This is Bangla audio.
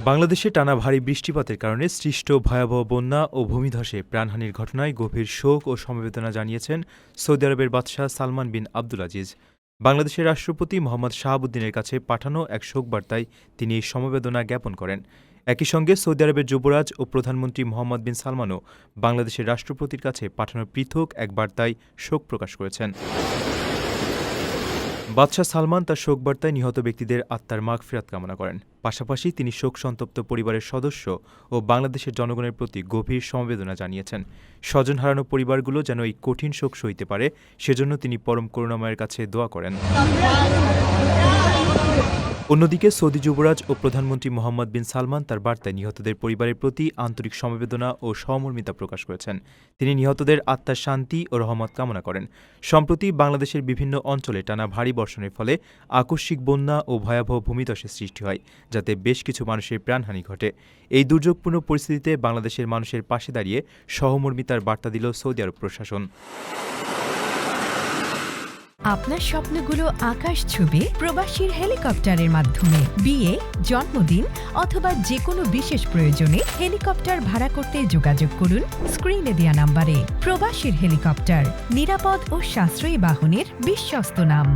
বাংলাদেশে টানা ভারী বৃষ্টিপাতের কারণে সৃষ্ট ভয়াবহ বন্যা ও ভূমিধসে প্রাণহানির ঘটনায় গভীর শোক ও সমবেদনা জানিয়েছেন সৌদি আরবের বাদশাহ সালমান বিন আবদুল আজিজ। বাংলাদেশের রাষ্ট্রপতি মোহাম্মদ শাহাবুদ্দিনের কাছে পাঠানো এক শোকবার্তায় তিনি এই সমবেদনা জ্ঞাপন করেন। একই সঙ্গে সৌদি আরবের যুবরাজ ও প্রধানমন্ত্রী মোহাম্মদ বিন সালমানও বাংলাদেশের রাষ্ট্রপতির কাছে পাঠানো পৃথক এক বার্তায় শোক প্রকাশ করেছেন। বাদশাহ সালমান তার শোকবার্তায় নিহত ব্যক্তিদের আত্মার মাগফিরাত কামনা করেন। পাশাপাশি তিনি শোকসন্তপ্ত পরিবারের সদস্য ও বাংলাদেশের জনগণের প্রতি গভীর সমবেদনা জানিয়েছেন। স্বজন হারানো পরিবারগুলো যেন এই কঠিন শোক সইতে পারে, সেজন্য তিনি পরম করুণাময়ের কাছে দোয়া করেন। অন্যদিকে সৌদি যুবরাজ ও প্রধানমন্ত্রী মোহাম্মদ বিন সালমান তার বার্তায় নিহতদের পরিবারের প্রতি আন্তরিক সমবেদনা ও সহমর্মিতা প্রকাশ করেছেন। তিনি নিহতদের আত্মার শান্তি ও রহমত কামনা করেন। সম্প্রতি বাংলাদেশের বিভিন্ন অঞ্চলে টানা ভারী বর্ষণের ফলে আকস্মিক বন্যা ও ভয়াবহ ভূমিধসের সৃষ্টি হয়, যাতে বেশ কিছু মানুষের প্রাণহানি ঘটে। এই দুর্যোগপূর্ণ পরিস্থিতিতে বাংলাদেশের মানুষের পাশে দাঁড়িয়ে সহমর্মিতার বার্তা দিল সৌদি আরব প্রশাসন। আপনার স্বপ্নগুলো আকাশ ছুবে প্রবাসীর হেলিকপ্টারের মাধ্যমে। বিয়ে, জন্মদিন অথবা যে কোনো বিশেষ প্রয়োজনে হেলিকপ্টার ভাড়া করতে যোগাযোগ করুন স্ক্রিনে দেয়া নাম্বারে। প্রবাসীর হেলিকপ্টার, নিরাপদ ও সাশ্রয়ী বাহনের বিশ্বস্ত নাম।